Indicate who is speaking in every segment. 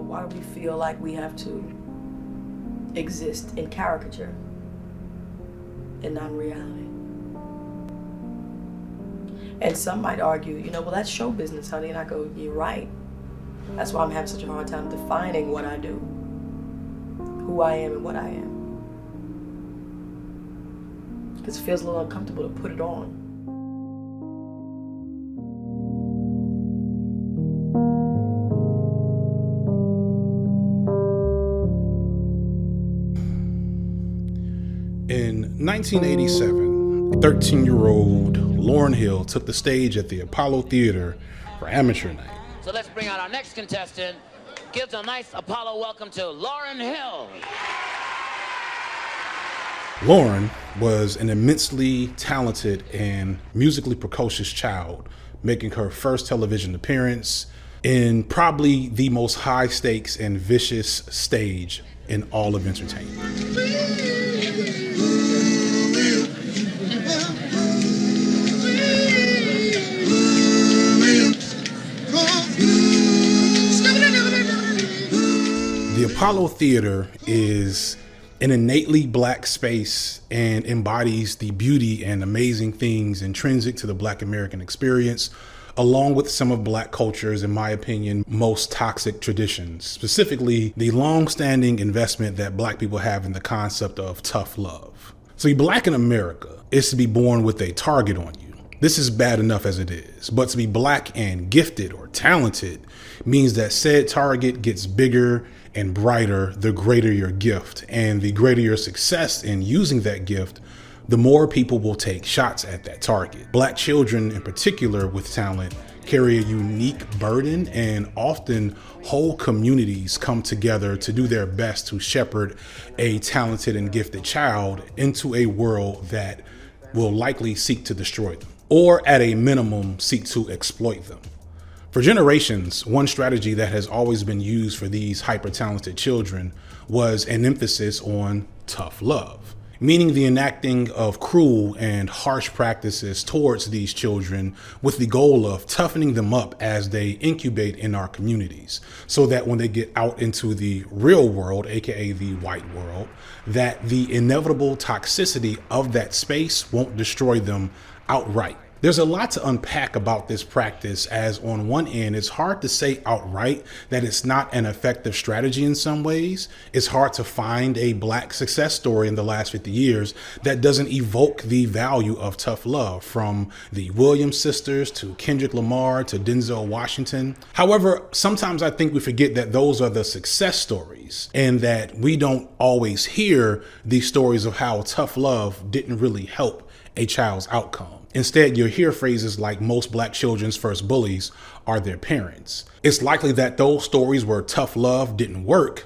Speaker 1: Why do we feel like we have to exist in caricature and not in reality? And some might argue, well, that's show business, honey. And I go, you're right. That's why I'm having such a hard time defining what I do, who I am and what I am. Because it feels a little uncomfortable to put it on.
Speaker 2: In 1987, 13-year-old Lauryn Hill took the stage at the Apollo Theater for amateur night.
Speaker 3: So let's bring out our next contestant. Gives a nice Apollo welcome to Lauryn Hill.
Speaker 2: Lauryn was an immensely talented and musically precocious child, making her first television appearance in probably the most high stakes and vicious stage in all of entertainment. The Apollo Theater is an innately black space and embodies the beauty and amazing things intrinsic to the Black American experience, along with some of Black culture's, in my opinion, most toxic traditions, specifically the long-standing investment that Black people have in the concept of tough love. So, Black in America is to be born with a target on you. This is bad enough as it is, but to be Black and gifted or talented means that said target gets bigger and brighter the greater your gift, and the greater your success in using that gift, the more people will take shots at that target. Black children in particular with talent carry a unique burden, and often whole communities come together to do their best to shepherd a talented and gifted child into a world that will likely seek to destroy them, or at a minimum seek to exploit them. For generations, one strategy that has always been used for these hyper-talented children was an emphasis on tough love, meaning the enacting of cruel and harsh practices towards these children with the goal of toughening them up as they incubate in our communities, so that when they get out into the real world, aka the white world, that the inevitable toxicity of that space won't destroy them outright. There's a lot to unpack about this practice, as on one end, it's hard to say outright that it's not an effective strategy in some ways. It's hard to find a Black success story in the last 50 years that doesn't evoke the value of tough love, from the Williams sisters to Kendrick Lamar to Denzel Washington. However, sometimes I think we forget that those are the success stories, and that we don't always hear these stories of how tough love didn't really help a child's outcome. Instead, you'll hear phrases like most Black children's first bullies are their parents. It's likely that those stories where tough love didn't work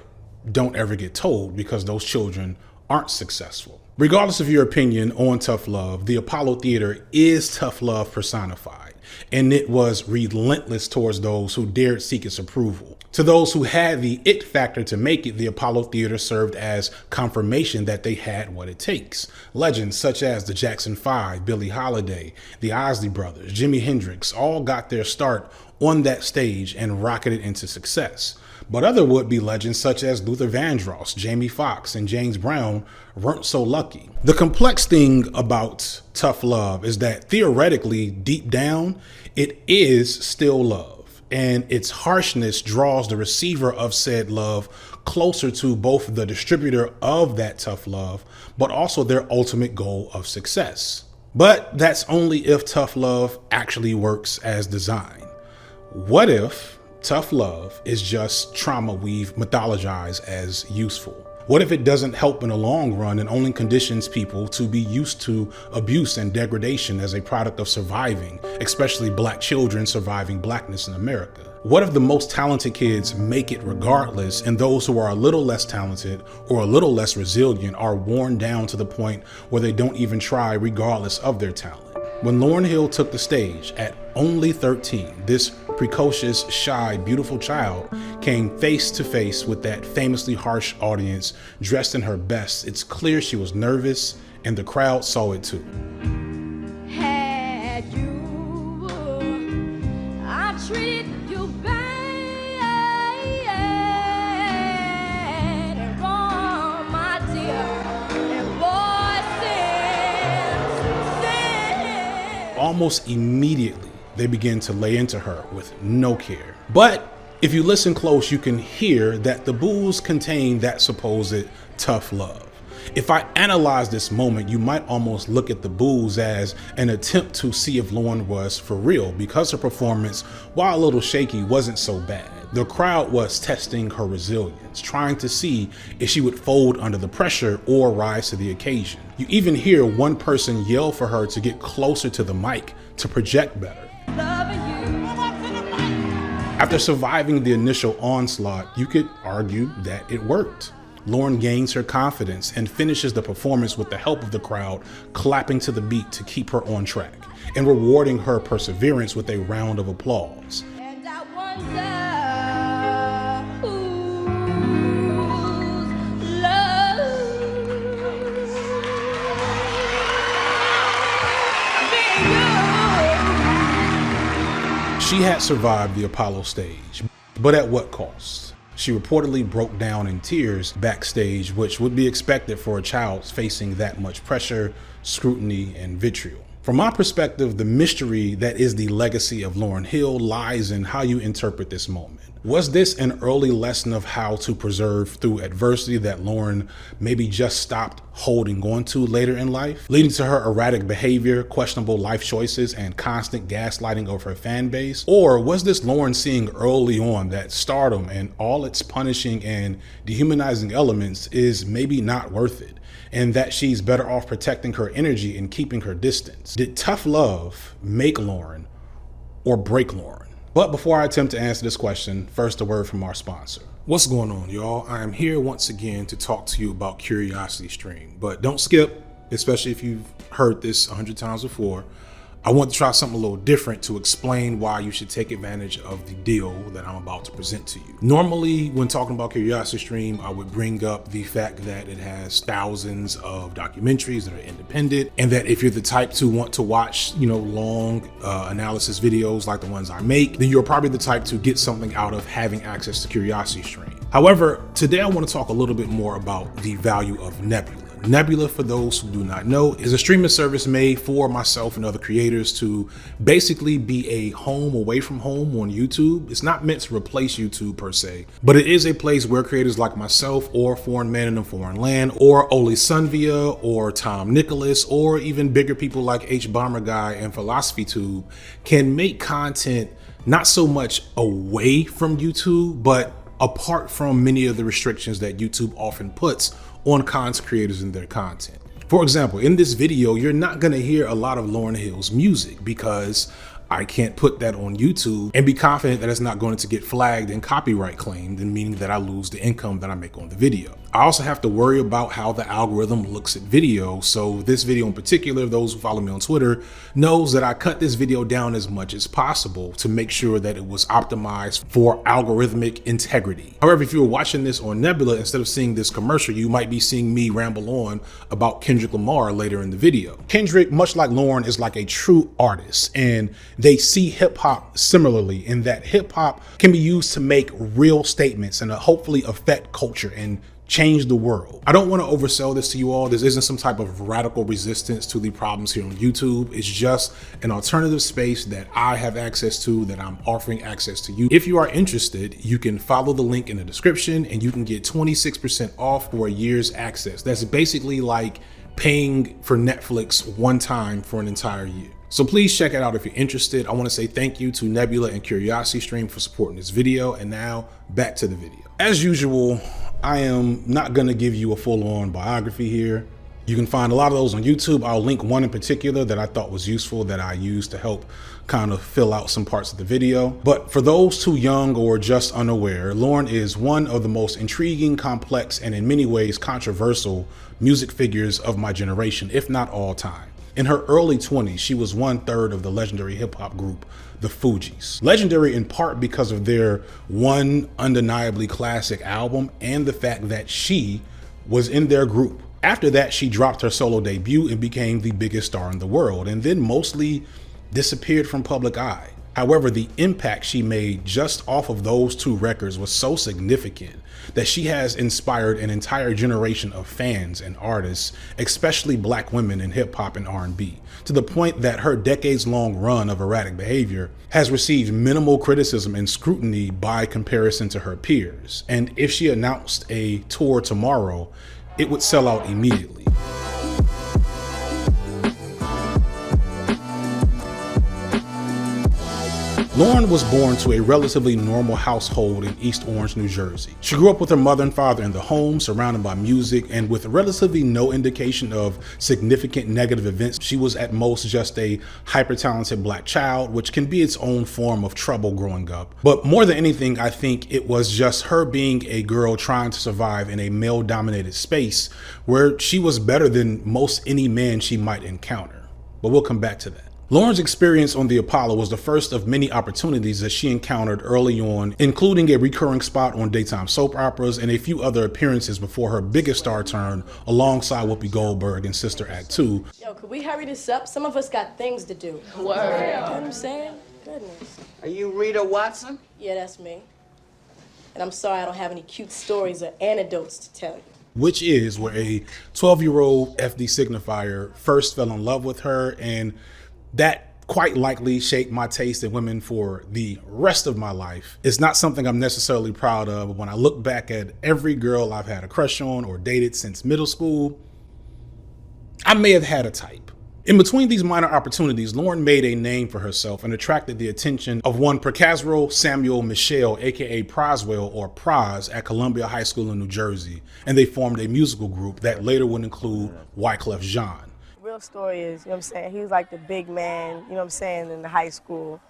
Speaker 2: don't ever get told because those children aren't successful. Regardless of your opinion on tough love, the Apollo Theater is tough love personified, and it was relentless towards those who dared seek its approval. To those who had the it factor to make it, the Apollo Theater served as confirmation that they had what it takes. Legends such as the Jackson 5, Billie Holiday, the Isley Brothers, Jimi Hendrix all got their start on that stage and rocketed into success. But other would-be legends such as Luther Vandross, Jamie Foxx, and James Brown weren't so lucky. The complex thing about tough love is that theoretically, deep down, it is still love. And its harshness draws the receiver of said love closer to both the distributor of that tough love, but also their ultimate goal of success. But that's only if tough love actually works as designed. What if tough love is just trauma we've mythologized as useful? What if it doesn't help in the long run and only conditions people to be used to abuse and degradation as a product of surviving, especially Black children surviving Blackness in America? What if the most talented kids make it regardless, and those who are a little less talented or a little less resilient are worn down to the point where they don't even try regardless of their talent? When Lauryn Hill took the stage at only 13, this precocious, shy, beautiful child came face to face with that famously harsh audience dressed in her best. It's clear she was nervous, and the crowd saw it too.
Speaker 4: Had you, I treated you bad.
Speaker 2: almost immediately they begin to lay into her with no care. But if you listen close, you can hear that the boos contain that supposed tough love. If I analyze this moment, you might almost look at the boos as an attempt to see if Lauryn was for real, because her performance, while a little shaky, wasn't so bad. The crowd was testing her resilience, trying to see if she would fold under the pressure or rise to the occasion. You even hear one person yell for her to get closer to the mic to project better. After surviving the initial onslaught, you could argue that it worked. Lauryn gains her confidence and finishes the performance with the help of the crowd clapping to the beat to keep her on track and rewarding her perseverance with a round of applause.
Speaker 4: And I wonder whose love.
Speaker 2: She had survived the Apollo stage, but at what cost? She reportedly broke down in tears backstage, which would be expected for a child facing that much pressure, scrutiny, and vitriol. From my perspective, the mystery that is the legacy of Lauryn Hill lies in how you interpret this moment. Was this an early lesson of how to preserve through adversity that Lauryn maybe just stopped holding on to later in life, leading to her erratic behavior, questionable life choices, and constant gaslighting of her fan base? Or was this Lauryn seeing early on that stardom and all its punishing and dehumanizing elements is maybe not worth it, and that she's better off protecting her energy and keeping her distance? Did tough love make Lauryn or break Lauryn? But before I attempt to answer this question, first a word from our sponsor. What's going on, y'all? I am here once again to talk to you about CuriosityStream, but don't skip, especially if you've heard this 100 times before. I want to try something a little different to explain why you should take advantage of the deal that I'm about to present to you. Normally, when talking about CuriosityStream, I would bring up the fact that it has thousands of documentaries that are independent, and that if you're the type to want to watch, long analysis videos like the ones I make, then you're probably the type to get something out of having access to CuriosityStream. However, today I want to talk a little bit more about the value of Nebula. Nebula, for those who do not know, is a streaming service made for myself and other creators to basically be a home away from home on YouTube. It's not meant to replace YouTube per se, but it is a place where creators like myself or Foreign Man in a Foreign Land or Oli Sunvia or Tom Nicholas or even bigger people like H Bomber Guy and Philosophy Tube can make content not so much away from YouTube, but apart from many of the restrictions that YouTube often puts on content creators and their content. For example, in this video, you're not gonna hear a lot of Lauryn Hill's music because I can't put that on YouTube and be confident that it's not going to get flagged and copyright claimed, and meaning that I lose the income that I make on the video. I also have to worry about how the algorithm looks at video. So this video in particular, those who follow me on Twitter knows that I cut this video down as much as possible to make sure that it was optimized for algorithmic integrity. However, if you were watching this on Nebula, instead of seeing this commercial, you might be seeing me ramble on about Kendrick Lamar later in the video. Kendrick, much like Lauryn, is like a true artist, and they see hip hop similarly in that hip hop can be used to make real statements and hopefully affect culture and change the world. I don't want to oversell this to you all. This isn't some type of radical resistance to the problems here on YouTube. It's just an alternative space that I have access to, that I'm offering access to you. If you are interested, you can follow the link in the description and you can get 26% off for a year's access. That's basically like paying for Netflix one time for an entire year. So please check it out if you're interested. I want to say thank you to Nebula and CuriosityStream for supporting this video. And now back to the video. As usual, I am not going to give you a full-on biography here. You can find a lot of those on YouTube. I'll link one in particular that I thought was useful that I used to help kind of fill out some parts of the video. But for those too young or just unaware, Lauryn is one of the most intriguing, complex, and in many ways controversial music figures of my generation, if not all time. In her early 20s, she was 1/3 of the legendary hip hop group, the Fugees. Legendary in part because of their one undeniably classic album and the fact that she was in their group. After that, she dropped her solo debut and became the biggest star in the world, and then mostly disappeared from public eye. However, the impact she made just off of those 2 records was so significant that she has inspired an entire generation of fans and artists, especially black women in hip hop and R&B, to the point that her decades-long run of erratic behavior has received minimal criticism and scrutiny by comparison to her peers. And if she announced a tour tomorrow, it would sell out immediately. Lauryn was born to a relatively normal household in East Orange, New Jersey. She grew up with her mother and father in the home, surrounded by music, and with relatively no indication of significant negative events. She was at most just a hyper-talented black child, which can be its own form of trouble growing up. But more than anything, I think it was just her being a girl trying to survive in a male-dominated space where she was better than most any man she might encounter. But we'll come back to that. Lauryn's experience on the Apollo was the first of many opportunities that she encountered early on, including a recurring spot on daytime soap operas and a few other appearances before her biggest star turn alongside Whoopi Goldberg in Sister Act 2.
Speaker 1: Yo, could we hurry this up? Some of us got things to do. Word. You know what I'm saying? Goodness.
Speaker 5: Are you Rita Watson?
Speaker 1: Yeah, that's me. And I'm sorry I don't have any cute stories or anecdotes to tell you.
Speaker 2: Which is where a 12-year-old FD signifier first fell in love with her, and that quite likely shaped my taste in women for the rest of my life. It's not something I'm necessarily proud of, but when I look back at every girl I've had a crush on or dated since middle school, I may have had a type. In between these minor opportunities, Lauryn made a name for herself and attracted the attention of one Procasro Samuel Michelle, aka Proswell or Pros, at Columbia High School in New Jersey, and they formed a musical group that later would include Wyclef Jean.
Speaker 1: Real story is, you know what I'm saying, he was like the big man, you know what I'm saying, in the high school.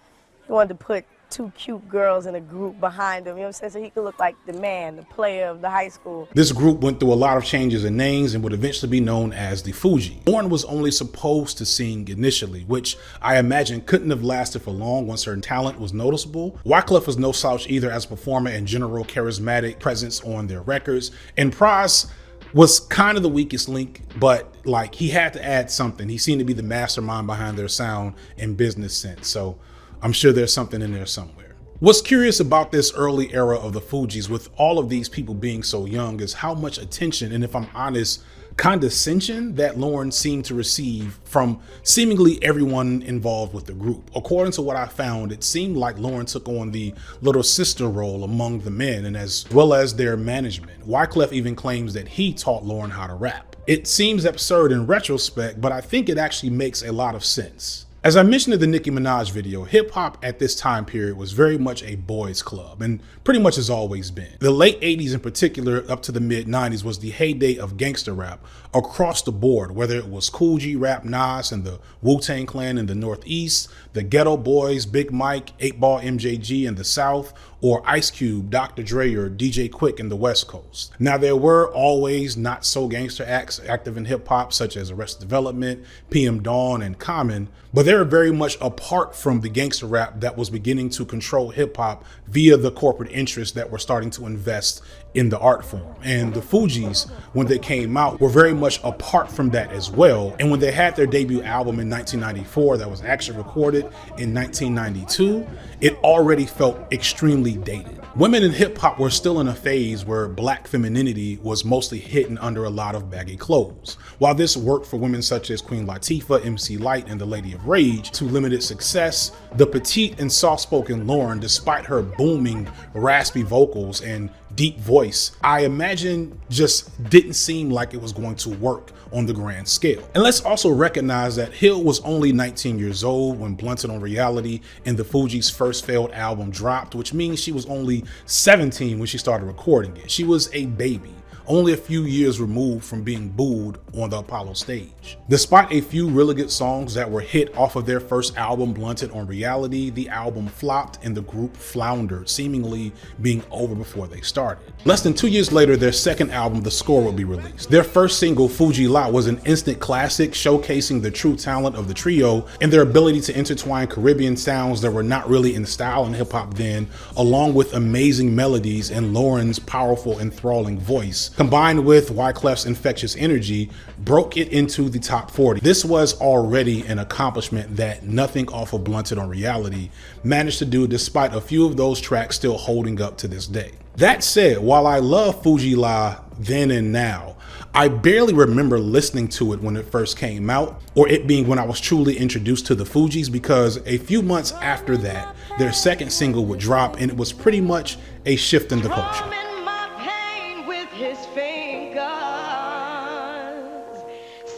Speaker 1: He wanted to put 2 cute girls in a group behind him, you know what I'm saying, so he could look like the man, the player of the high school.
Speaker 2: This group went through a lot of changes in names and would eventually be known as the Fugees. Lauryn was only supposed to sing initially, which I imagine couldn't have lasted for long once her talent was noticeable. Wyclef was no slouch either as a performer and general charismatic presence on their records, and Pros was kind of the weakest link, but like he had to add something. He seemed to be the mastermind behind their sound and business sense, so I'm sure there's something in there somewhere. What's curious about this early era of the Fugees, with all of these people being so young, is how much attention, and if I'm honest, condescension that Lauryn seemed to receive from seemingly everyone involved with the group. According to what I found, it seemed like Lauryn took on the little sister role among the men and as well as their management. Wyclef even claims that he taught Lauryn how to rap. It seems absurd in retrospect, but I think it actually makes a lot of sense. As I mentioned in the Nicki Minaj video, hip hop at this time period was very much a boys' club and pretty much has always been. The late 80s in particular up to the mid 90s was the heyday of gangster rap across the board, whether it was Kool G Rap, Nas and the Wu-Tang Clan in the Northeast, the Ghetto Boys, Big Mike, 8-Ball MJG in the South, or Ice Cube, Dr. Dre, or DJ Quick in the West Coast. Now, there were always not so gangster acts active in hip hop, such as Arrested Development, PM Dawn, and Common, but they were very much apart from the gangster rap that was beginning to control hip hop via the corporate interests that were starting to invest in the art form. And the Fugees, when they came out, were very much apart from that as well. And when they had their debut album in 1994 that was actually recorded in 1992, it already felt extremely dated. Women in hip hop were still in a phase where black femininity was mostly hidden under a lot of baggy clothes. While this worked for women such as Queen Latifah, MC Lyte, and the Lady of Rage to limited success, the petite and soft-spoken Lauryn, despite her booming, raspy vocals and deep voice, I imagine just didn't seem like it was going to work on the grand scale. And let's also recognize that Hill was only 19 years old when Blunted on Reality and the Fugees' first failed album dropped, which means she was only 17 when she started recording it. She was a baby, only a few years removed from being booed on the Apollo stage. Despite a few really good songs that were hit off of their first album, Blunted on Reality, the album flopped and the group floundered, seemingly being over before they started. Less than 2 years later, their second album, The Score, would be released. Their first single, Fuji La, was an instant classic, showcasing the true talent of the trio and their ability to intertwine Caribbean sounds that were not really in style in hip hop then, along with amazing melodies and Lauryn's powerful, enthralling voice combined with Wyclef's infectious energy, broke it into the top 40. This was already an accomplishment that nothing off of Blunted on Reality managed to do, despite a few of those tracks still holding up to this day. That said, while I love Fuji La then and now, I barely remember listening to it when it first came out, or it being when I was truly introduced to the Fugees, because a few months after that, their second single would drop, and it was pretty much a shift in the culture.
Speaker 4: Drumming my pain with his fingers,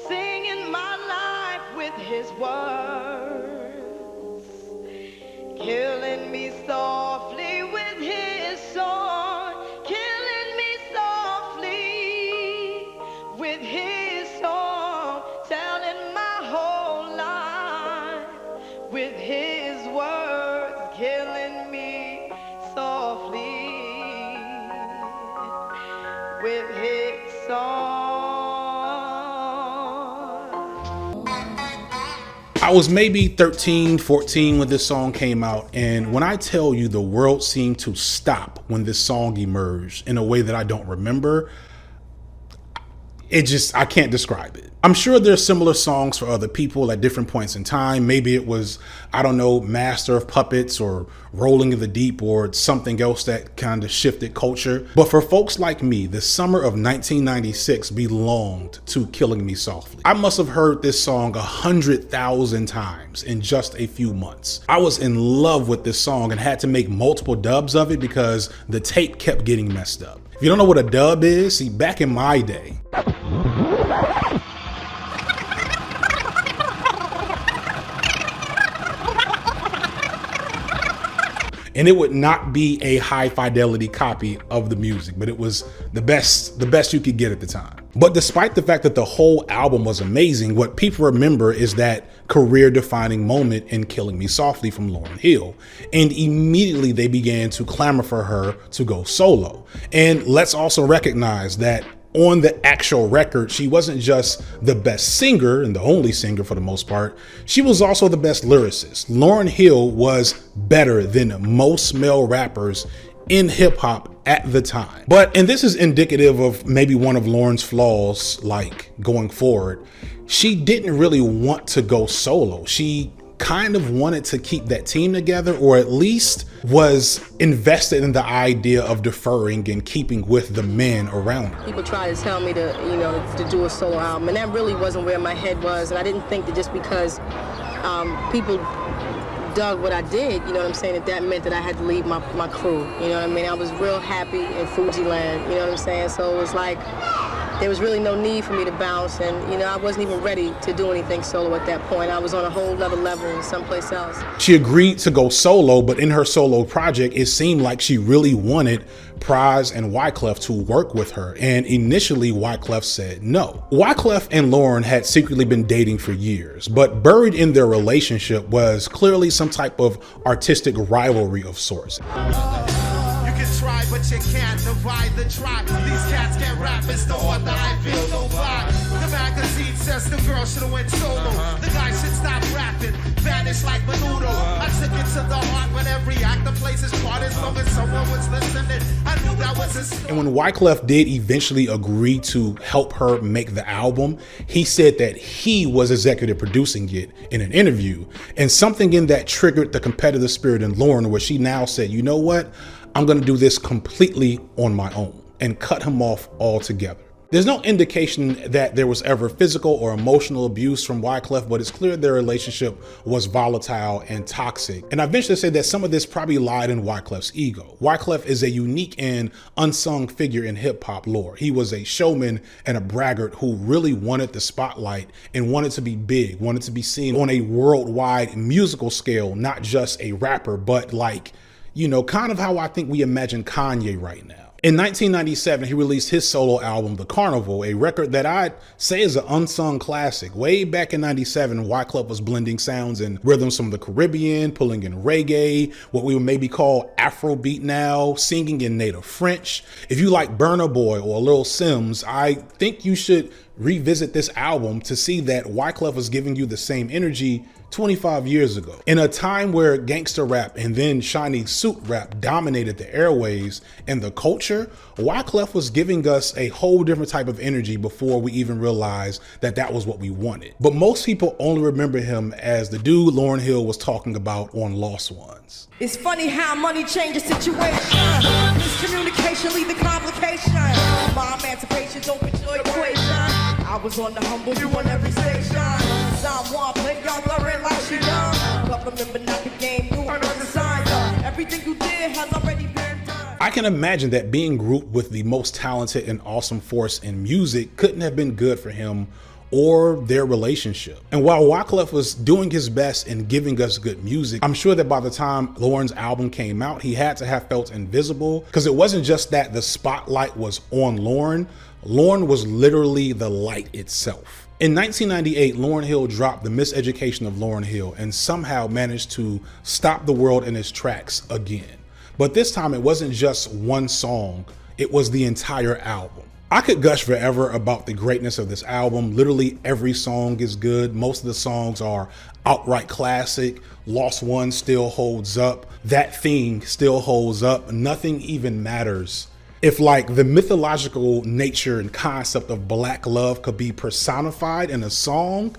Speaker 4: singing my life with his words, killing me softly with his sword, killing me softly with his song, telling my whole life with his words, killing me softly with his song.
Speaker 2: I was maybe 13, 14 when this song came out, and when I tell you the world seemed to stop when this song emerged in a way that I don't remember, I can't describe it. I'm sure there's similar songs for other people at different points in time. Maybe it was, I don't know, Master of Puppets or Rolling in the Deep or something else that kind of shifted culture. But for folks like me, the summer of 1996 belonged to Killing Me Softly. I must have heard this song 100,000 times in just a few months. I was in love with this song and had to make multiple dubs of it because the tape kept getting messed up. If you don't know what a dub is, see, back in my day, and it would not be a high fidelity copy of the music, but it was the best you could get at the time. But despite the fact that the whole album was amazing, what people remember is that career defining moment in Killing Me Softly from Lauryn Hill. And immediately they began to clamor for her to go solo. And let's also recognize that on the actual record, she wasn't just the best singer and the only singer for the most part, she was also the best lyricist. Lauryn Hill was better than most male rappers in hip hop at the time. And this is indicative of maybe one of Lauryn's flaws, like going forward. She didn't really want to go solo. She kind of wanted to keep that team together, or at least was invested in the idea of deferring and keeping with the men around her.
Speaker 5: People try to tell me to do a solo album, and that really wasn't where my head was. And I didn't think that just because people dug what I did, you know what I'm saying, that meant that I had to leave my crew. You know what I mean? I was real happy in Fuji land, you know what I'm saying? So it was like, there was really no need for me to bounce, and I wasn't even ready to do anything solo at that point. I was on a whole other level someplace else.
Speaker 2: She agreed to go solo, but in her solo project, it seemed like she really wanted Pras and Wyclef to work with her, and initially Wyclef said no. Wyclef and Lauryn had secretly been dating for years, but buried in their relationship was clearly some type of artistic rivalry of sorts.
Speaker 6: Try, but you can't divide the tribe. These cats get rap, it's the author, I feel no vibe. The magazine says the girl should've went solo. The guy should stop rapping, vanish like Menudo. I took it to the heart when every actor plays his part, as long as someone was listening. I knew that was a story.
Speaker 2: And when Wyclef did eventually agree to help her make the album, he said that he was executive producing it in an interview, and something in that triggered the competitive spirit in Lauryn, where she now said, you know what? I'm going to do this completely on my own, and cut him off altogether. There's no indication that there was ever physical or emotional abuse from Wyclef, but it's clear their relationship was volatile and toxic. And I venture to say that some of this probably lied in Wyclef's ego. Wyclef is a unique and unsung figure in hip hop lore. He was a showman and a braggart who really wanted the spotlight and wanted to be big, wanted to be seen on a worldwide musical scale, not just a rapper, but like, kind of how I think we imagine Kanye right now. In 1997, he released his solo album, The Carnival, a record that I'd say is an unsung classic. Way back in 97, Wyclef was blending sounds and rhythms from the Caribbean, pulling in reggae, what we would maybe call Afrobeat now, singing in native French. If you like Burna Boy or Lil Sims, I think you should revisit this album to see that Wyclef was giving you the same energy 25 years ago. In a time where gangster rap and then shiny suit rap dominated the airwaves and the culture, Wyclef was giving us a whole different type of energy before we even realized that that was what we wanted. But most people only remember him as the dude Lauryn Hill was talking about on Lost Ones.
Speaker 4: It's funny how money changes situation. Miscommunication lead to complication. My emancipation don't enjoy equation. I was on the humble, you on every station. Someone play young, learn like she young. But remember not the game, new on the signs. Everything you did has already been done.
Speaker 2: I can imagine that being grouped with the most talented and awesome force in music couldn't have been good for him or their relationship. And while Wyclef was doing his best in giving us good music, I'm sure that by the time Lauryn's album came out, he had to have felt invisible, because it wasn't just that the spotlight was on Lauryn. Lauryn was literally the light itself. In 1998, Lauryn Hill dropped The Miseducation of Lauryn Hill and somehow managed to stop the world in its tracks again. But this time it wasn't just one song, it was the entire album. I could gush forever about the greatness of this album. Literally every song is good. Most of the songs are outright classic. Lost One still holds up. That Thing still holds up. Nothing even matters. If like the mythological nature and concept of black love could be personified in a song,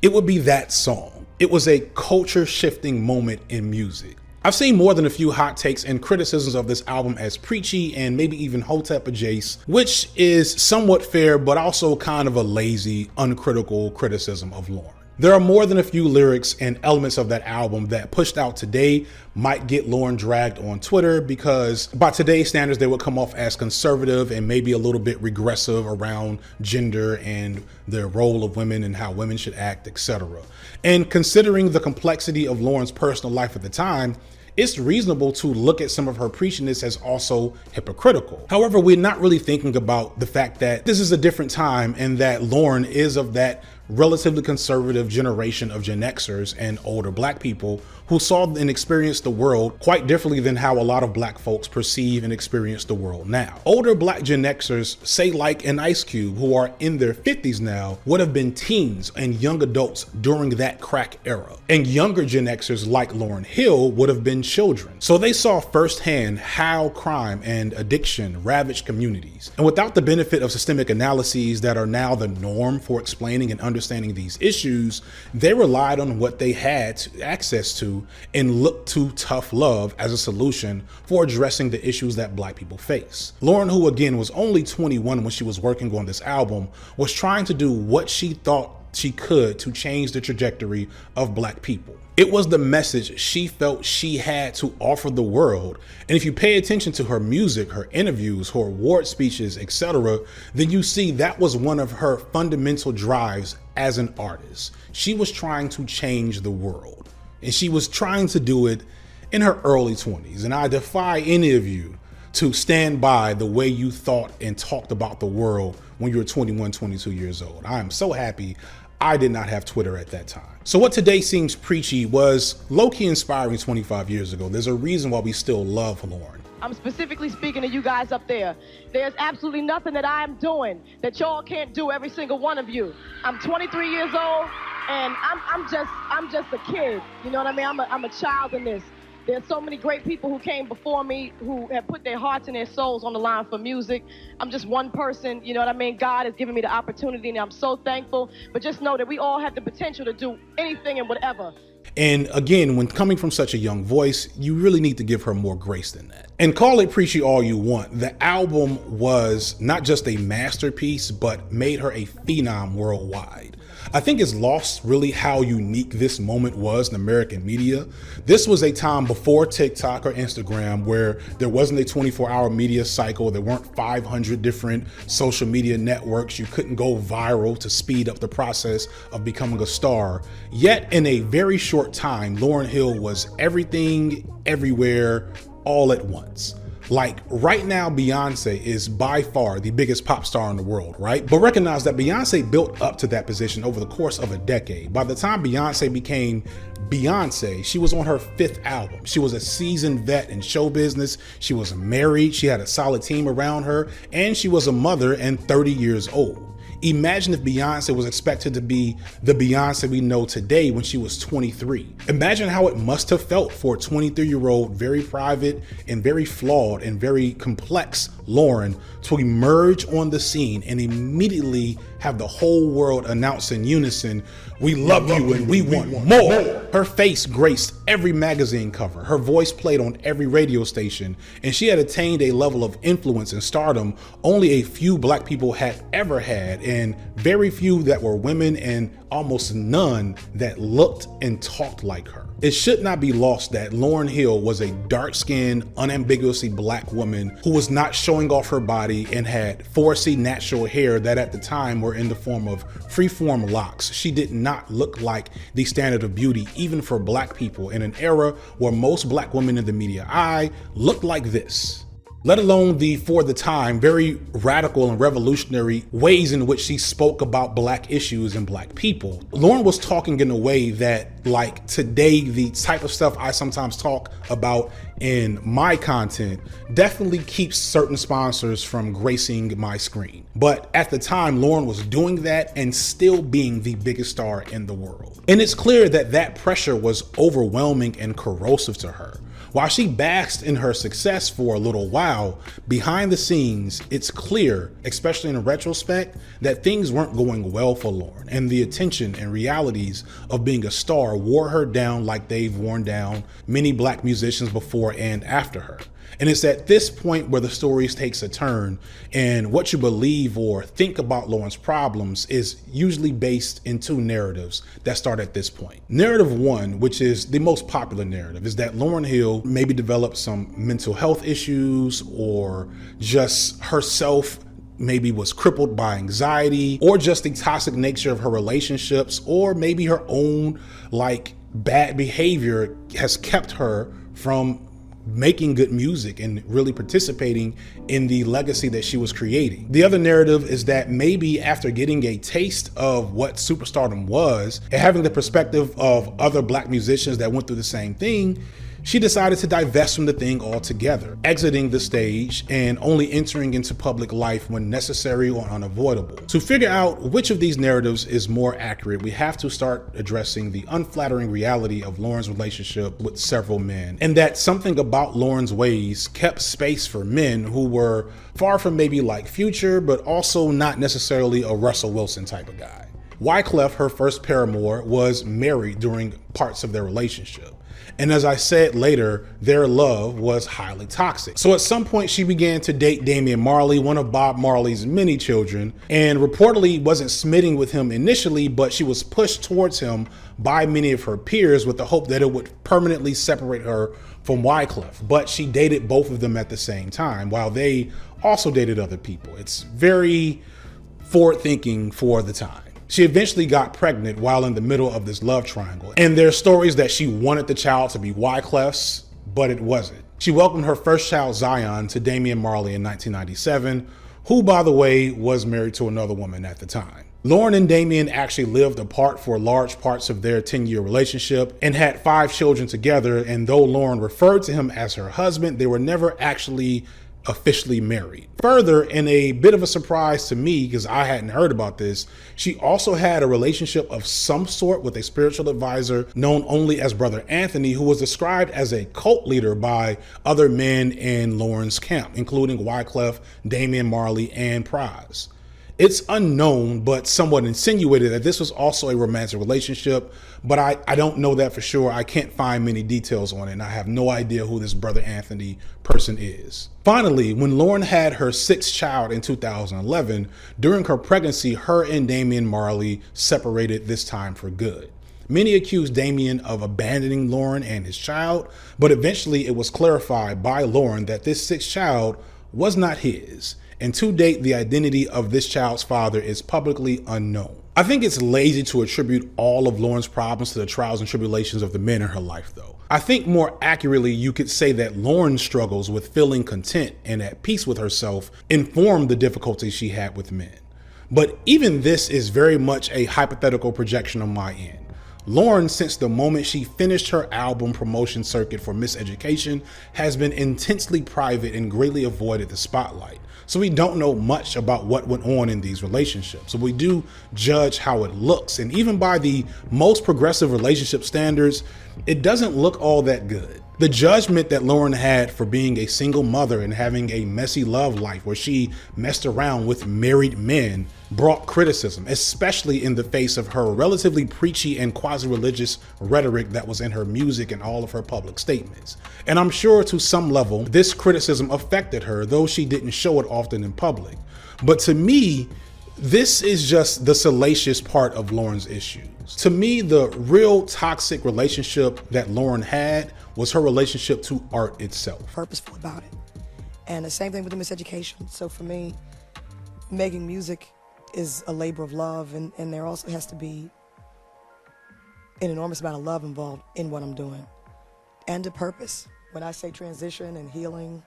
Speaker 2: it would be that song. It was a culture shifting moment in music. I've seen more than a few hot takes and criticisms of this album as preachy and maybe even hotep adjacent, which is somewhat fair, but also kind of a lazy, uncritical criticism of Lauryn. There are more than a few lyrics and elements of that album that pushed out today might get Lauryn dragged on Twitter, because by today's standards, they would come off as conservative and maybe a little bit regressive around gender and the role of women and how women should act, etc. And considering the complexity of Lauryn's personal life at the time, it's reasonable to look at some of her preachiness as also hypocritical. However, we're not really thinking about the fact that this is a different time and that Lauryn is of that relatively conservative generation of Gen Xers and older black people who saw and experienced the world quite differently than how a lot of black folks perceive and experience the world now. Older black Gen Xers, say like an Ice Cube, who are in their 50s now, would have been teens and young adults during that crack era. And younger Gen Xers like Lauryn Hill would have been children. So they saw firsthand how crime and addiction ravaged communities. And without the benefit of systemic analyses that are now the norm for explaining and understanding these issues, they relied on what they had access to and looked to tough love as a solution for addressing the issues that black people face. Lauryn, who again was only 21 when she was working on this album, was trying to do what she thought she could to change the trajectory of black people. It was the message she felt she had to offer the world. And if you pay attention to her music, her interviews, her award speeches, etc., then you see that was one of her fundamental drives as an artist. She was trying to change the world, and she was trying to do it in her early 20s. And I defy any of you to stand by the way you thought and talked about the world when you were 21, 22 years old. I am so happy I did not have Twitter at that time. So what today seems preachy was low-key inspiring 25 years ago. There's a reason why we still love Lauryn.
Speaker 5: I'm specifically speaking to you guys up there. There's absolutely nothing that I am doing that y'all can't do, every single one of you. I'm 23 years old, and I'm just a kid. You know what I mean? I'm a child in this. There's so many great people who came before me who have put their hearts and their souls on the line for music. I'm just one person, you know what I mean? God has given me the opportunity, and I'm so thankful. But just know that we all have the potential to do anything and whatever.
Speaker 2: And again, when coming from such a young voice, you really need to give her more grace than that. And call it preachy all you want. The album was not just a masterpiece, but made her a phenom worldwide. I think it's lost really how unique this moment was in American media. This was a time before TikTok or Instagram where there wasn't a 24-hour media cycle. There weren't 500 different social media networks. You couldn't go viral to speed up the process of becoming a star. Yet in a very short time, Lauryn Hill was everything, everywhere, all at once. Like right now, Beyonce is by far the biggest pop star in the world, right? But recognize that Beyonce built up to that position over the course of a decade. By the time Beyonce became Beyonce, she was on her 5th album. She was a seasoned vet in show business. She was married. She had a solid team around her, and she was a mother and 30 years old. Imagine if Beyonce was expected to be the Beyonce we know today when she was 23. Imagine how it must have felt for a 23-year-old, very private and very flawed and very complex Lauryn to emerge on the scene and immediately have the whole world announce in unison, "We love you and we want more." Her face graced every magazine cover. Her voice played on every radio station, and she had attained a level of influence and stardom only a few black people had ever had, and very few that were women and almost none that looked and talked like her. It should not be lost that Lauryn Hill was a dark-skinned, unambiguously black woman who was not showing off her body and had 4C natural hair that at the time were in the form of free-form locks. She did not look like the standard of beauty, even for black people, in an era where most black women in the media eye looked like this. Let alone the, for the time, very radical and revolutionary ways in which she spoke about black issues and black people. Lauryn was talking in a way that, like today, the type of stuff I sometimes talk about in my content definitely keeps certain sponsors from gracing my screen. But at the time, Lauryn was doing that and still being the biggest star in the world. And it's clear that that pressure was overwhelming and corrosive to her. While she basked in her success for a little while, behind the scenes, it's clear, especially in retrospect, that things weren't going well for Lauryn, and the attention and realities of being a star wore her down like they've worn down many black musicians before and after her. And it's at this point where the story takes a turn, and what you believe or think about Lauryn's problems is usually based in two narratives that start at this point. Narrative one, which is the most popular narrative, is that Lauryn Hill maybe developed some mental health issues, or just herself maybe was crippled by anxiety, or just the toxic nature of her relationships, or maybe her own like bad behavior has kept her from making good music and really participating in the legacy that she was creating. The other narrative is that maybe after getting a taste of what superstardom was and having the perspective of other black musicians that went through the same thing, she decided to divest from the thing altogether, exiting the stage and only entering into public life when necessary or unavoidable. To figure out which of these narratives is more accurate, we have to start addressing the unflattering reality of Lauryn's relationship with several men, and that something about Lauryn's ways kept space for men who were far from maybe like Future, but also not necessarily a Russell Wilson type of guy. Wyclef, her first paramour, was married during parts of their relationship. And as I said later, their love was highly toxic. So at some point she began to date Damian Marley, one of Bob Marley's many children, and reportedly wasn't smitten with him initially, but she was pushed towards him by many of her peers with the hope that it would permanently separate her from Wyclef. But she dated both of them at the same time, while they also dated other people. It's very forward thinking for the time. She eventually got pregnant while in the middle of this love triangle. And there are stories that she wanted the child to be Wyclef's, but it wasn't. She welcomed her first child, Zion, to Damian Marley in 1997, who, by the way, was married to another woman at the time. Lauryn and Damian actually lived apart for large parts of their 10-year relationship and had 5 children together. And though Lauryn referred to him as her husband, they were never actually officially married. Further, in a bit of a surprise to me, because I hadn't heard about this, she also had a relationship of some sort with a spiritual advisor known only as Brother Anthony, who was described as a cult leader by other men in Lauryn's camp, including Wyclef, Damian Marley, and Pras. It's unknown, but somewhat insinuated that this was also a romantic relationship, but I don't know that for sure. I can't find many details on it, and I have no idea who this Brother Anthony person is. Finally, when Lauryn had her 6th child in 2011, during her pregnancy, her and Damian Marley separated, this time for good. Many accused Damian of abandoning Lauryn and his child, but eventually it was clarified by Lauryn that this 6th child was not his. And to date, the identity of this child's father is publicly unknown. I think it's lazy to attribute all of Lauryn's problems to the trials and tribulations of the men in her life, though. I think more accurately, you could say that Lauryn's struggles with feeling content and at peace with herself informed the difficulties she had with men. But even this is very much a hypothetical projection on my end. Lauryn, since the moment she finished her album promotion circuit for Miseducation, has been intensely private and greatly avoided the spotlight. So we don't know much about what went on in these relationships. So we do judge how it looks. And even by the most progressive relationship standards, it doesn't look all that good. The judgment that Lauryn had for being a single mother and having a messy love life where she messed around with married men brought criticism, especially in the face of her relatively preachy and quasi-religious rhetoric that was in her music and all of her public statements. And I'm sure to some level, this criticism affected her, though she didn't show it often in public. But to me, this is just the salacious part of Lauryn's issues. To me, the real toxic relationship that Lauryn had was her relationship to art itself.
Speaker 4: Purposeful about it. And the same thing with the miseducation. So for me, making music is a labor of love, and there also has to be an enormous amount of love involved in what I'm doing. And a purpose. When I say transition and healing,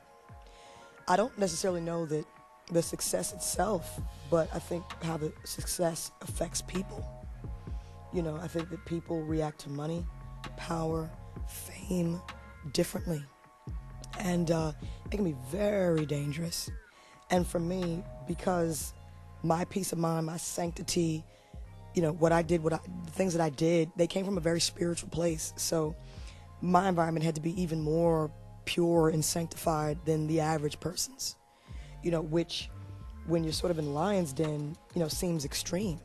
Speaker 4: I don't necessarily know that the success itself, but I think how the success affects people. You know, I think that people react to money, power, fame differently. And it can be very dangerous. And for me, because my peace of mind, my sanctity, you know, the things that I did, they came from a very spiritual place. So my environment had to be even more pure and sanctified than the average person's, you know, which when you're sort of in lion's den, you know, seems extreme.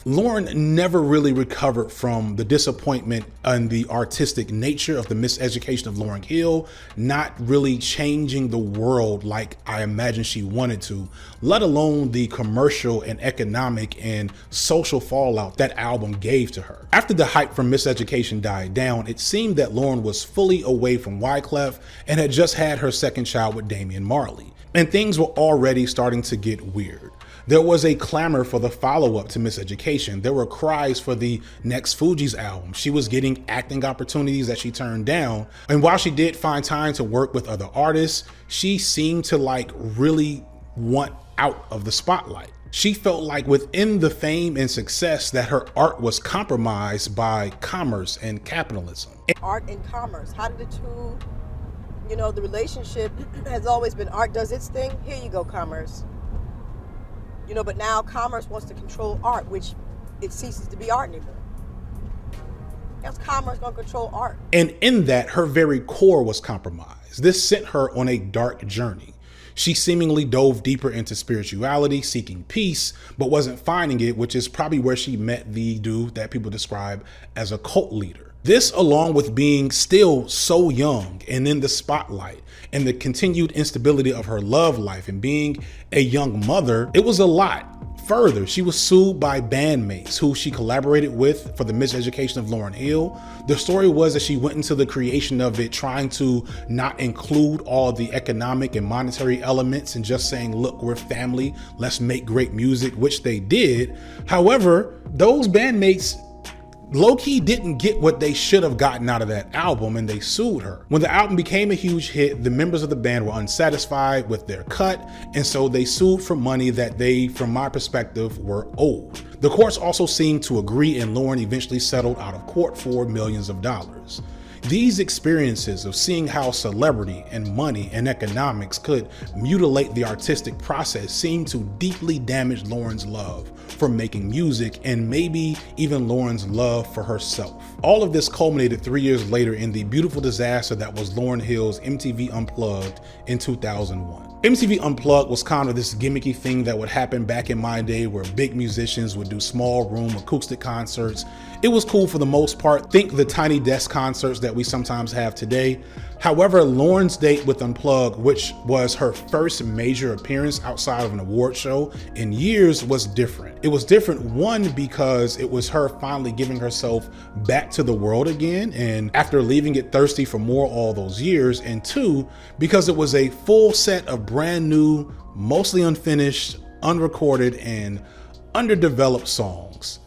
Speaker 2: Lauryn never really recovered from the disappointment and the artistic nature of the miseducation of Lauryn Hill, not really changing the world like I imagine she wanted to, let alone the commercial and economic and social fallout that album gave to her. After the hype from Miseducation died down, it seemed that Lauryn was fully away from Wyclef and had just had her second child with Damian Marley. And things were already starting to get weird. There was a clamor for the follow-up to Miseducation. There were cries for the next Fugees album. She was getting acting opportunities that she turned down. And while she did find time to work with other artists, she seemed to really want out of the spotlight. She felt like within the fame and success that her art was compromised by commerce and capitalism.
Speaker 1: Art and commerce, how did the two, you know, the relationship has always been art does its thing, here you go commerce. You know, but now commerce wants to control art, which it ceases to be art anymore. How's commerce gonna control art?
Speaker 2: And in that, her very core was compromised. This sent her on a dark journey. She seemingly dove deeper into spirituality, seeking peace, but wasn't finding it, which is probably where she met the dude that people describe as a cult leader. This, along with being still so young and in the spotlight and the continued instability of her love life and being a young mother, it was a lot. Further, she was sued by bandmates who she collaborated with for the miseducation of Lauryn Hill. The story was that she went into the creation of it trying to not include all the economic and monetary elements and just saying, look, we're family, let's make great music, which they did. However, those bandmates low-key didn't get what they should have gotten out of that album, and they sued her. When the album became a huge hit, the members of the band were unsatisfied with their cut, and so they sued for money that they, from my perspective, were owed. The courts also seemed to agree, and Lauryn eventually settled out of court for millions of dollars. These experiences of seeing how celebrity and money and economics could mutilate the artistic process seemed to deeply damage Lauryn's love for making music and maybe even Lauryn's love for herself. All of this culminated 3 years later in the beautiful disaster that was Lauryn Hill's MTV Unplugged in 2001. MTV Unplugged was kind of this gimmicky thing that would happen back in my day where big musicians would do small room acoustic concerts. It was cool for the most part. Think the tiny desk concerts that we sometimes have today. However, Lauryn's date with Unplugged, which was her first major appearance outside of an award show in years, was different. It was different, one, because it was her finally giving herself back to the world again, and after leaving it thirsty for more all those years, and two, because it was a full set of brand new, mostly unfinished, unrecorded, and underdeveloped songs.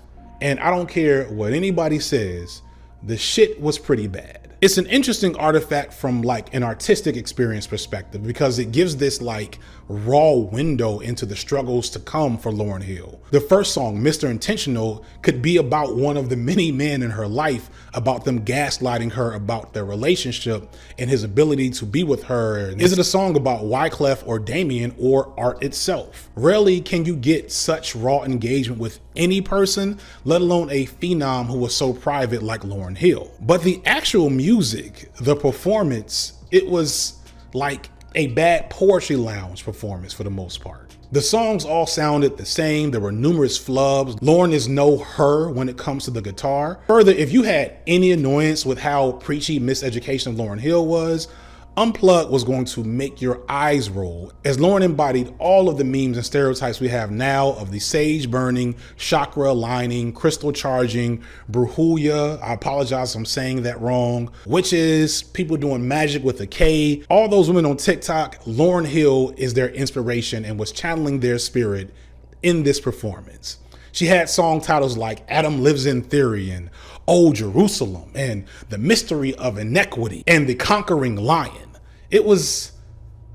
Speaker 2: And I don't care what anybody says, the shit was pretty bad. It's an interesting artifact from like an artistic experience perspective because it gives this like raw window into the struggles to come for Lauryn Hill. The first song, Mr. Intentional, could be about one of the many men in her life, about them gaslighting her about their relationship and his ability to be with her. Is it a song about Wyclef or Damien or art itself? Rarely can you get such raw engagement with any person, let alone a phenom who was so private like Lauryn Hill. But the actual music, the performance, it was like a bad poetry lounge performance for the most part. The songs all sounded the same. There were numerous flubs. Lauryn is no her when it comes to the guitar. Further, if you had any annoyance with how preachy Miseducation of Lauryn Hill was, Unplugged was going to make your eyes roll, as Lauryn embodied all of the memes and stereotypes we have now of the sage burning, chakra aligning, crystal charging, brujulia, I apologize if I'm saying that wrong, witches, people doing magic with a K, all those women on TikTok. Lauryn Hill is their inspiration and was channeling their spirit in this performance. She had song titles like Adam Lives in Theory and Old Jerusalem and The Mystery of Inequity and The Conquering Lion. It was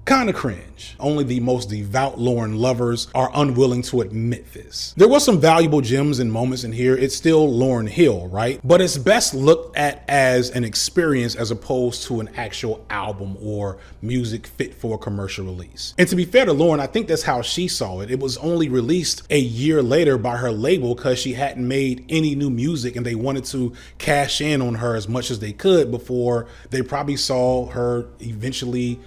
Speaker 2: kind of cringe. Only the most devout Lauryn lovers are unwilling to admit this. There were some valuable gems and moments in here. It's still Lauryn Hill, right? But it's best looked at as an experience as opposed to an actual album or music fit for a commercial release. And to be fair to Lauryn, I think that's how she saw it. It was only released a year later by her label because she hadn't made any new music and they wanted to cash in on her as much as they could before they probably saw her eventually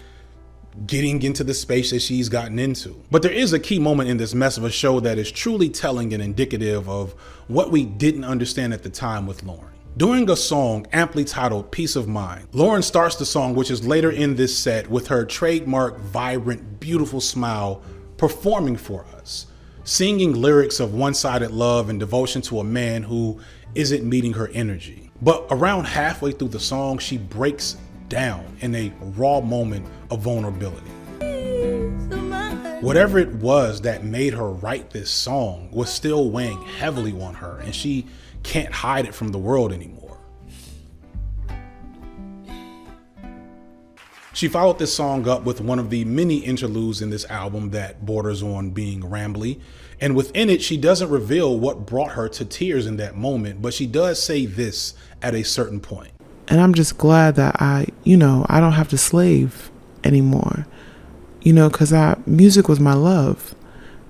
Speaker 2: getting into the space that she's gotten into. But there is a key moment in this mess of a show that is truly telling and indicative of what we didn't understand at the time with Lauryn. During a song amply titled Peace of Mind, Lauryn starts the song, which is later in this set, with her trademark, vibrant, beautiful smile performing for us, singing lyrics of one-sided love and devotion to a man who isn't meeting her energy. But around halfway through the song, she breaks down in a raw moment of vulnerability. Whatever it was that made her write this song was still weighing heavily on her, and she can't hide it from the world anymore. She followed this song up with one of the many interludes in this album that borders on being rambly, and within it she doesn't reveal what brought her to tears in that moment, but she does say this at a certain point.
Speaker 7: And I'm just glad that I don't have to slave anymore, because music was my love.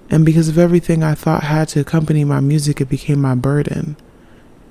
Speaker 7: And because of everything I thought had to accompany my music, it became my burden.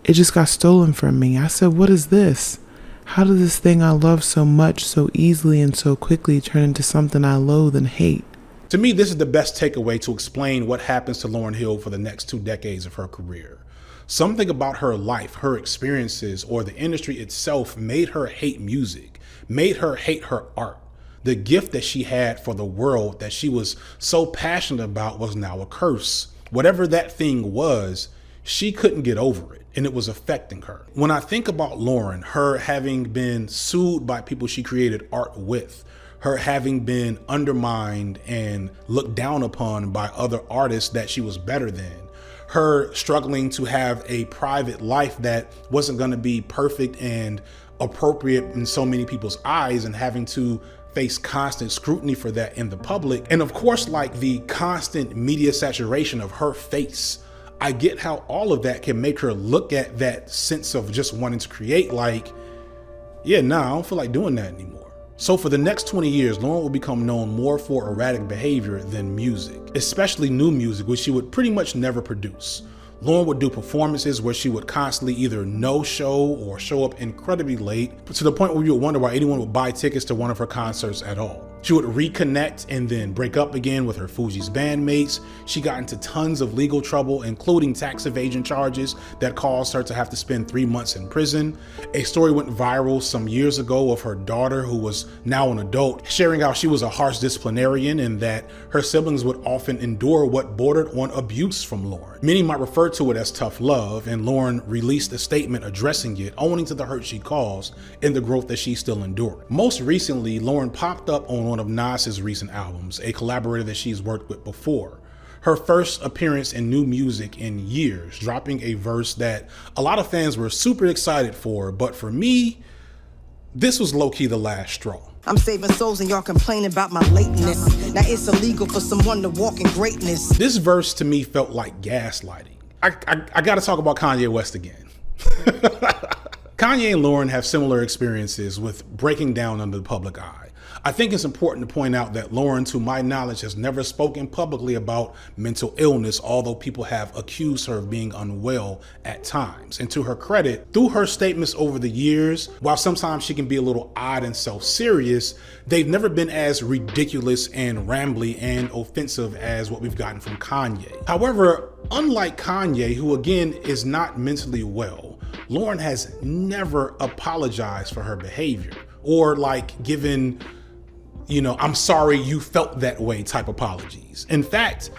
Speaker 7: It just got stolen from me. I said, what is this? How did this thing I love so much, so easily and so quickly turn into something I loathe and hate?
Speaker 2: To me, this is the best takeaway to explain what happens to Lauryn Hill for the next 2 decades of her career. Something about her life, her experiences, or the industry itself made her hate music, made her hate her art. The gift that she had for the world that she was so passionate about was now a curse. Whatever that thing was, she couldn't get over it, and it was affecting her. When I think about Lauryn, her having been sued by people she created art with, her having been undermined and looked down upon by other artists that she was better than, her struggling to have a private life that wasn't going to be perfect and appropriate in so many people's eyes, and having to face constant scrutiny for that in the public. And of course, like the constant media saturation of her face. I get how all of that can make her look at that sense of just wanting to create like, I don't feel like doing that anymore. So for the next 20 years, Lauryn will become known more for erratic behavior than music, especially new music, which she would pretty much never produce. Lauryn would do performances where she would constantly either no show or show up incredibly late, to the point where you would wonder why anyone would buy tickets to one of her concerts at all. She would reconnect and then break up again with her Fugees bandmates. She got into tons of legal trouble, including tax evasion charges that caused her to have to spend 3 months in prison. A story went viral some years ago of her daughter, who was now an adult, sharing how she was a harsh disciplinarian and that her siblings would often endure what bordered on abuse from Lauryn. Many might refer to it as tough love, and Lauryn released a statement addressing it, owning to the hurt she caused and the growth that she's still enduring. Most recently, Lauryn popped up on one of Nas's recent albums, a collaborator that she's worked with before. her first appearance in new music in years, dropping a verse that a lot of fans were super excited for. But for me, this was low-key the last straw.
Speaker 4: I'm saving souls and y'all complaining about my lateness. Now it's illegal for someone to walk in greatness.
Speaker 2: This verse to me felt like gaslighting. I got to talk about Kanye West again. Kanye and Lauryn have similar experiences with breaking down under the public eye. I think it's important to point out that Lauryn, to my knowledge, has never spoken publicly about mental illness, although people have accused her of being unwell at times. And to her credit, through her statements over the years, while sometimes she can be a little odd and self-serious, they've never been as ridiculous and rambly and offensive as what we've gotten from Kanye. However, unlike Kanye, who again is not mentally well, Lauryn has never apologized for her behavior or like given, I'm sorry you felt that way type apologies. In fact,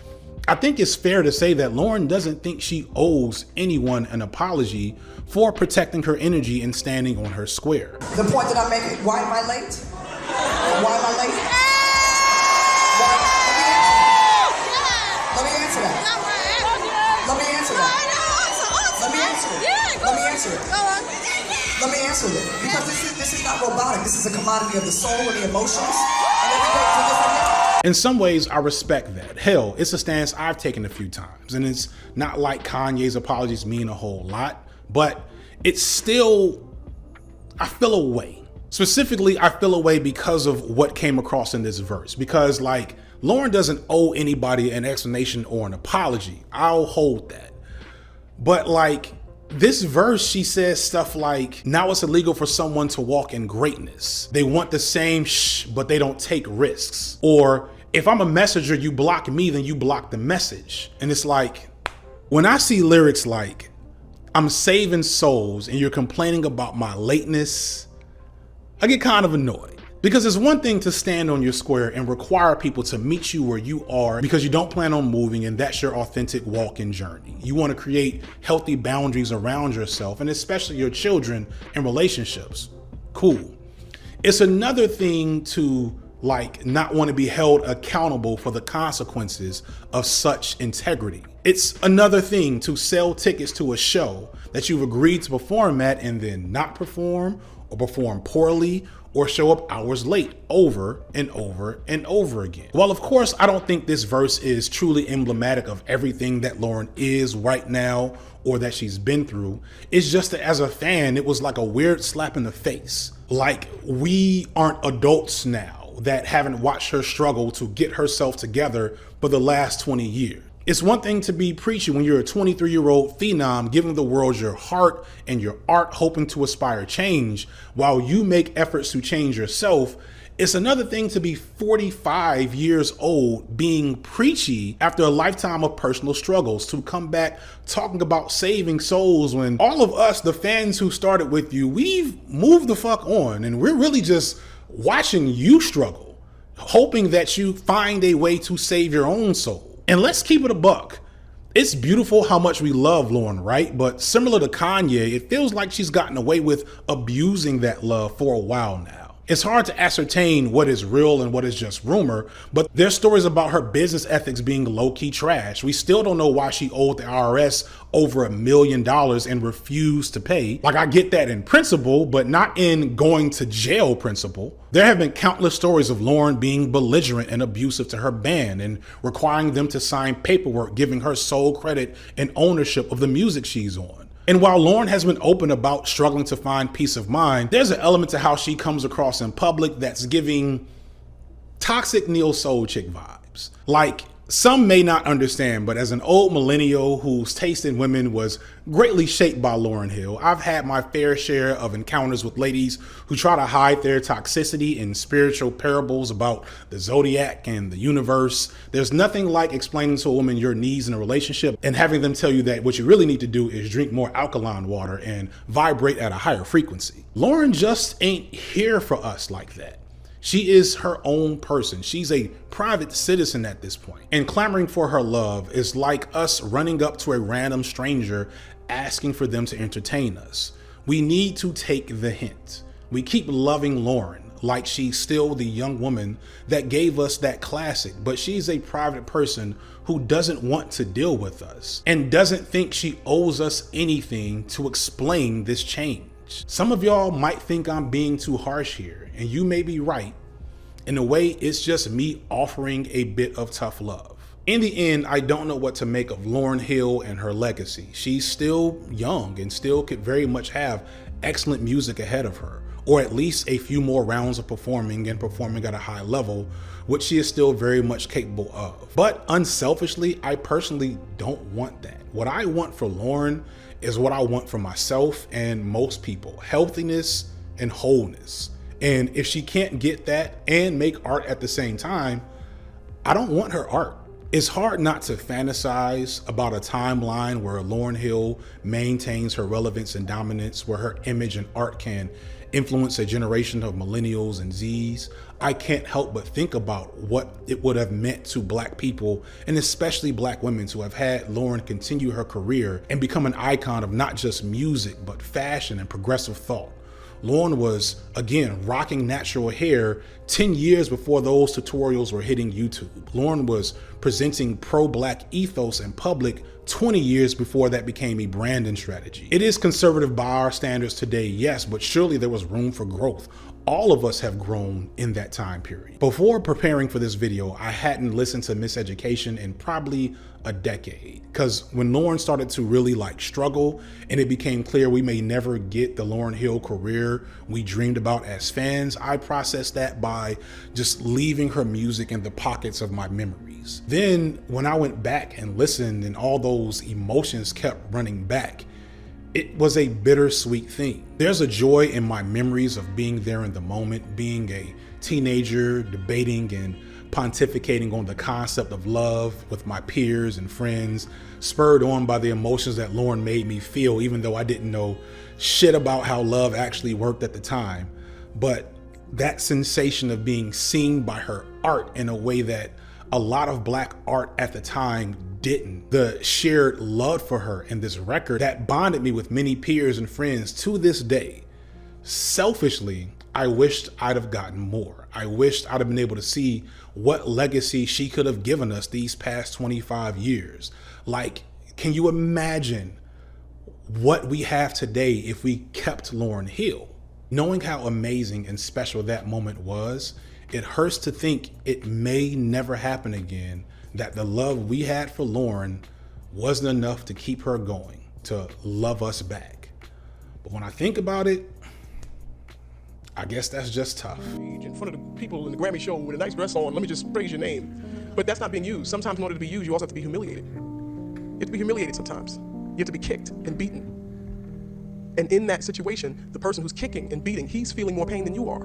Speaker 2: I think it's fair to say that Lauryn doesn't think she owes anyone an apology for protecting her energy and standing on her square.
Speaker 4: The point that I'm making, why am I late? Why am I late? Let me answer that. Let me answer that. Let me answer it. Let me answer it. Let me answer it. Because this is not robotic. This is a commodity of the soul and the emotions. And every day it's a different day.
Speaker 2: In some ways, I respect that. Hell, it's a stance I've taken a few times. And it's not like Kanye's apologies mean a whole lot, but it's still, I feel a way. Specifically, I feel a way because of what came across in this verse. Because like, Lauryn doesn't owe anybody an explanation or an apology. I'll hold that. But like, this verse, she says stuff like, now it's illegal for someone to walk in greatness. They want the same but they don't take risks. Or if I'm a messenger, you block me, then you block the message. And it's like, when I see lyrics like, I'm saving souls and you're complaining about my lateness, I get kind of annoyed. Because it's one thing to stand on your square and require people to meet you where you are because you don't plan on moving and that's your authentic walk-in journey. You want to create healthy boundaries around yourself and especially your children and relationships. Cool. It's another thing to like not want to be held accountable for the consequences of such integrity. It's another thing to sell tickets to a show that you've agreed to perform at and then not perform or perform poorly or show up hours late over and over and over again. Well, of course, I don't think this verse is truly emblematic of everything that Lauryn is right now or that she's been through. It's just that as a fan, it was like a weird slap in the face. Like we aren't adults now that haven't watched her struggle to get herself together for the last 20 years. It's one thing to be preachy when you're a 23-year-old phenom giving the world your heart and your art, hoping to aspire change while you make efforts to change yourself. It's another thing to be 45 years old being preachy after a lifetime of personal struggles, to come back talking about saving souls when all of us, the fans who started with you, we've moved the fuck on and we're really just watching you struggle, hoping that you find a way to save your own soul. And let's keep it a buck. It's beautiful how much we love Lauryn, right? But similar to Kanye, it feels like she's gotten away with abusing that love for a while now. It's hard to ascertain what is real and what is just rumor, but there's stories about her business ethics being low-key trash. We still don't know why she owed the IRS over $1 million and refused to pay. Like, I get that in principle, but not in going to jail principle. There have been countless stories of Lauryn being belligerent and abusive to her band and requiring them to sign paperwork giving her sole credit and ownership of the music she's on. And while Lauryn has been open about struggling to find peace of mind, there's an element to how she comes across in public that's giving toxic neo soul chick vibes. Like, some may not understand, but as an old millennial whose taste in women was greatly shaped by Lauryn Hill, I've had my fair share of encounters with ladies who try to hide their toxicity in spiritual parables about the zodiac and the universe. There's nothing like explaining to a woman your needs in a relationship and having them tell you that what you really need to do is drink more alkaline water and vibrate at a higher frequency. Lauryn just ain't here for us like that. She is her own person. She's a private citizen at this point. And clamoring for her love is like us running up to a random stranger asking for them to entertain us. We need to take the hint. We keep loving Lauryn. like she's still the young woman that gave us that classic, but she's a private person who doesn't want to deal with us and doesn't think she owes us anything to explain this change. Some of y'all might think I'm being too harsh here, and you may be right. In a way, it's just me offering a bit of tough love. In the end, I don't know what to make of Lauryn Hill and her legacy. She's still young and still could very much have excellent music ahead of her, or at least a few more rounds of performing and performing at a high level, which she is still very much capable of. But unselfishly, I personally don't want that. What I want for Lauryn is what I want for myself and most people: healthiness and wholeness. And if she can't get that and make art at the same time, I don't want her art. It's hard not to fantasize about a timeline where Lauryn Hill maintains her relevance and dominance, where her image and art can influence a generation of millennials and Zs. I can't help but think about what it would have meant to Black people, and especially Black women, to have had Lauryn continue her career and become an icon of not just music, but fashion and progressive thought. Lauryn was, again, rocking natural hair 10 years before those tutorials were hitting YouTube. Lauryn was presenting pro-Black ethos in public 20 years before that became a branding strategy. It is conservative by our standards today, yes, but surely there was room for growth. All of us have grown in that time period. Before preparing for this video, I hadn't listened to Miseducation in probably a decade, because when Lauryn started to really struggle and it became clear we may never get the Lauryn Hill career we dreamed about as fans, I processed that by just leaving her music in the pockets of my memories. Then when I went back and listened and all those emotions kept running back, it was a bittersweet thing. There's a joy in my memories of being there in the moment, being a teenager, debating and pontificating on the concept of love with my peers and friends, spurred on by the emotions that Lauryn made me feel, even though I didn't know shit about how love actually worked at the time. But that sensation of being seen by her art in a way that a lot of Black art at the time didn't. The shared love for her in this record that bonded me with many peers and friends to this day. Selfishly, I wished I'd have gotten more. I wished I'd have been able to see what legacy she could have given us these past 25 years. Can you imagine what we have today if we kept Lauryn Hill? Knowing how amazing and special that moment was, it hurts to think it may never happen again, that the love we had for Lauryn wasn't enough to keep her going, to love us back. But when I think about it, I guess that's just tough.
Speaker 8: In front of the people in the Grammy show with a nice dress on, let me just praise your name. But that's not being used. Sometimes in order to be used, you also have to be humiliated. You have to be humiliated sometimes. You have to be kicked and beaten. And in that situation, the person who's kicking and beating, he's feeling more pain than you are.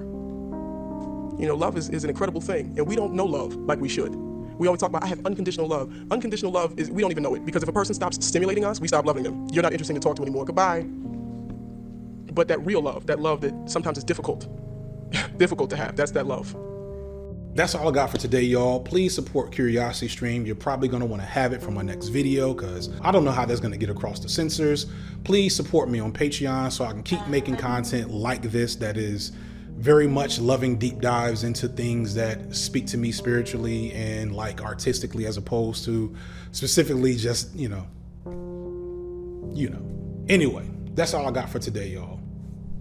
Speaker 8: You know, love is an incredible thing, and we don't know love like we should. We always talk about, I have unconditional love. Unconditional love is, we don't even know it, because if a person stops stimulating us, we stop loving them. You're not interesting to talk to anymore, goodbye. But that real love, that love that sometimes is difficult to have, that's that love.
Speaker 2: That's all I got for today, y'all. Please support Curiosity Stream. You're probably gonna wanna have it for my next video, because I don't know how that's gonna get across the censors. Please support me on Patreon so I can keep making content like this that is very much loving deep dives into things that speak to me spiritually and artistically, as opposed to specifically just, you know. Anyway, that's all I got for today, y'all.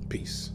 Speaker 2: Peace.